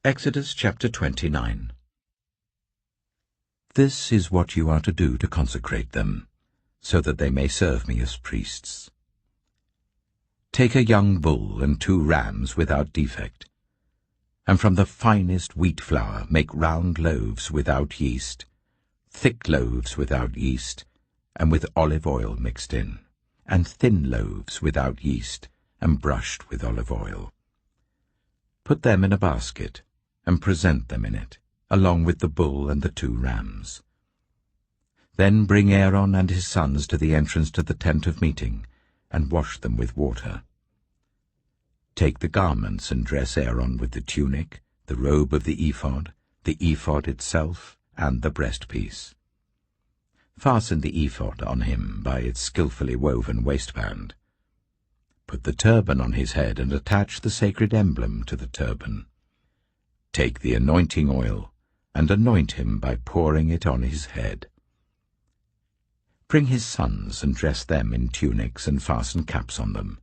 Exodus chapter 29. This is what you are to do to consecrate them, so that they may serve me as priests. Take a young bull and 2 rams without defect, and from the finest wheat flour make round loaves without yeast, thick loaves without yeast, and with olive oil mixed in, and thin loaves without yeast, and brushed with olive oil. Put them in a basket, and present them in it, along with the bull and the 2 rams. Then bring Aaron and his sons to the entrance to the tent of meeting, and wash them with water. Take the garments and dress Aaron with the tunic, the robe of the ephod itself, and the breastpiece. Fasten the ephod on him by its skillfully woven waistband. Put the turban on his head and attach the sacred emblem to the turban. Take the anointing oil and anoint him by pouring it on his head. Bring his sons and dress them in tunics and fasten caps on them.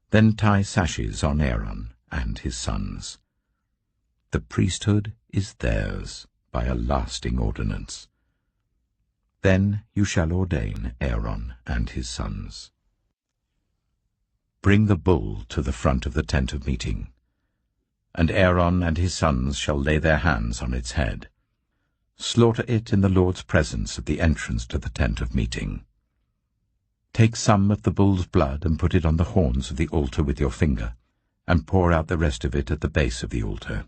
Then tie sashes on Aaron and his sons. The priesthood is theirs by a lasting ordinance. Then you shall ordain Aaron and his sons. Bring the bull to the front of the tent of meeting, and Aaron and his sons shall lay their hands on its head. Slaughter it in the Lord's presence at the entrance to the tent of meeting. Take some of the bull's blood and put it on the horns of the altar with your finger, and pour out the rest of it at the base of the altar.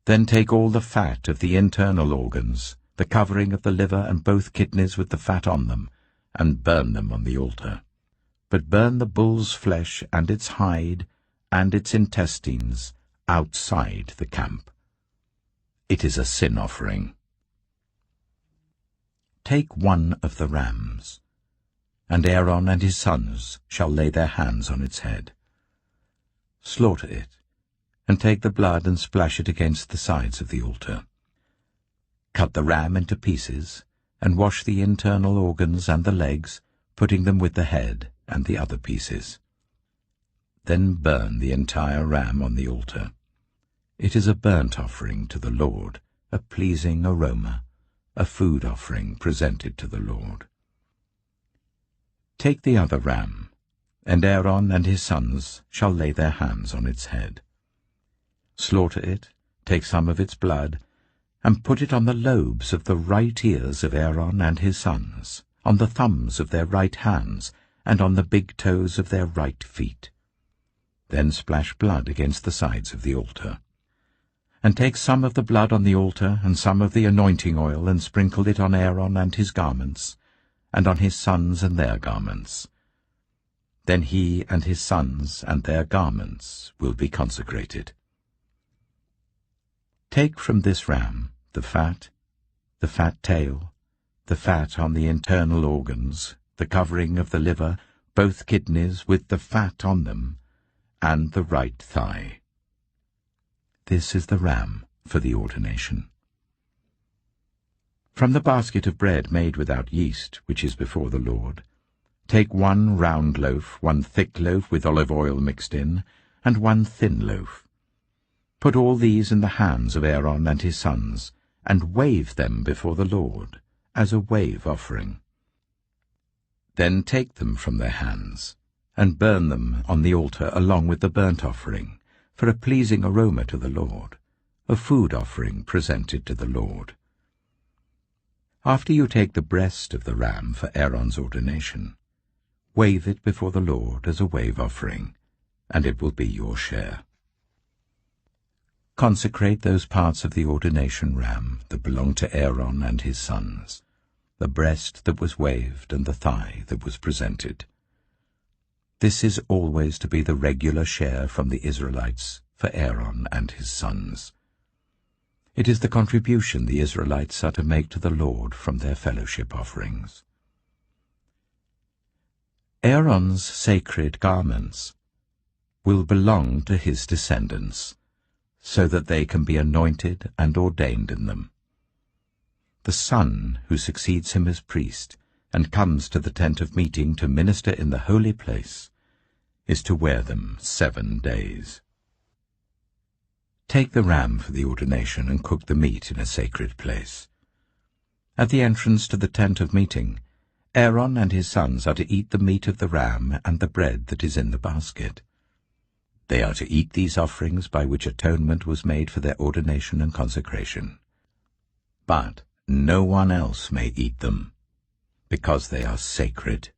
Then take all the fat of the internal organs, the covering of the liver and both kidneys with the fat on them, and burn them on the altar. But burn the bull's flesh and its hide and its intestines outside the camp. It is a sin offering. Take 1 of the rams, and Aaron and his sons shall lay their hands on its head. Slaughter it, and take the blood and splash it against the sides of the altar. Cut the ram into pieces, and wash the internal organs and the legs, putting them with the head and the other pieces. Then burn the entire ram on the altar. It is a burnt offering to the Lord, a pleasing aroma, a food offering presented to the Lord. Take the other ram, and Aaron and his sons shall lay their hands on its head. Slaughter it, take some of its blood, and put it on the lobes of the right ears of Aaron and his sons, on the thumbs of their right hands, and on the big toes of their right feet. Then splash blood against the sides of the altar. And take some of the blood on the altar and some of the anointing oil, and sprinkle it on Aaron and his garments, and on his sons and their garments. Then he and his sons and their garments will be consecrated. Take from this ram the fat tail, the fat on the internal organs, the covering of the liver, both kidneys with the fat on them, and the right thigh. This is the ram for the ordination. From the basket of bread made without yeast, which is before the Lord, take 1 round loaf, 1 thick loaf with olive oil mixed in, and 1 thin loaf. Put all these in the hands of Aaron and his sons, and wave them before the Lord, as a wave offering. Then take them from their hands, and burn them on the altar along with the burnt offering, for a pleasing aroma to the Lord, a food offering presented to the Lord. After you take the breast of the ram for Aaron's ordination, wave it before the Lord as a wave offering, and it will be your share. Consecrate those parts of the ordination ram that belong to Aaron and his sons, the breast that was waved and the thigh that was presented. This is always to be the regular share from the Israelites for Aaron and his sons. It is the contribution the Israelites are to make to the Lord from their fellowship offerings. Aaron's sacred garments will belong to his descendants, so that they can be anointed and ordained in them. The son who succeeds him as priest and comes to the tent of meeting to minister in the holy place is to wear them 7 days. Take the ram for the ordination and cook the meat in a sacred place. At the entrance to the tent of meeting, Aaron and his sons are to eat the meat of the ram and the bread that is in the basket. They are to eat these offerings by which atonement was made for their ordination and consecration. But no one else may eat them, because they are sacred.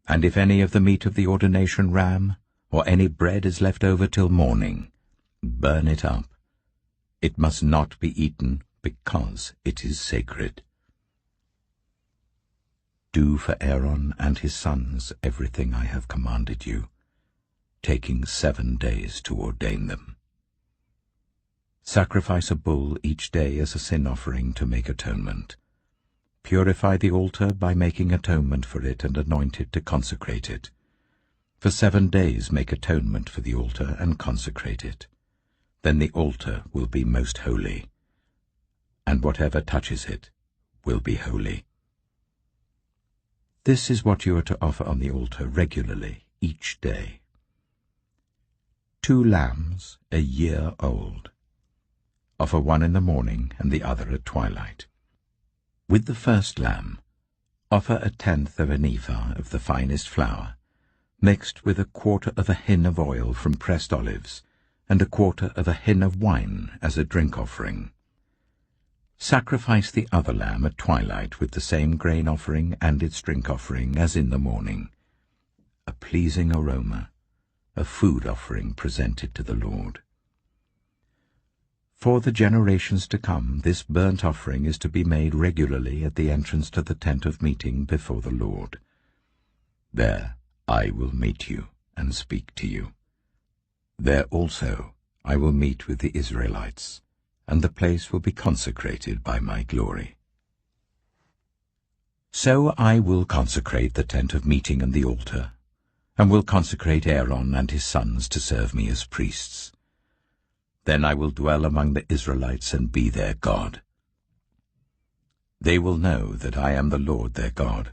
And if any of the meat of the ordination ram or any bread is left over till morning, burn it up. It must not be eaten, because it is sacred. Do for Aaron and his sons everything I have commanded you, taking 7 days to ordain them. Sacrifice a bull each day as a sin offering to make atonement. Purify the altar by making atonement for it and anoint it to consecrate it. For 7 days make atonement for the altar and consecrate it. Then the altar will be most holy, and whatever touches it will be holy. This is what you are to offer on the altar regularly each day. 2 lambs a year old. Offer one in the morning and the other at twilight. With the first lamb, offer 1/10 of an ephah of the finest flour, mixed with 1/4 of a hin of oil from pressed olives, and 1/4 of a hin of wine as a drink offering. Sacrifice the other lamb at twilight with the same grain offering and its drink offering as in the morning, a pleasing aroma, a food offering presented to the Lord. For the generations to come, this burnt offering is to be made regularly at the entrance to the tent of meeting before the Lord. There I will meet you and speak to you. There also I will meet with the Israelites, and the place will be consecrated by my glory. So I will consecrate the tent of meeting and the altar, and will consecrate Aaron and his sons to serve me as priests. Then I will dwell among the Israelites and be their God. They will know that I am the Lord their God,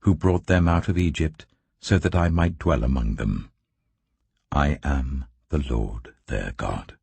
who brought them out of Egypt so that I might dwell among them. I am the Lord their God.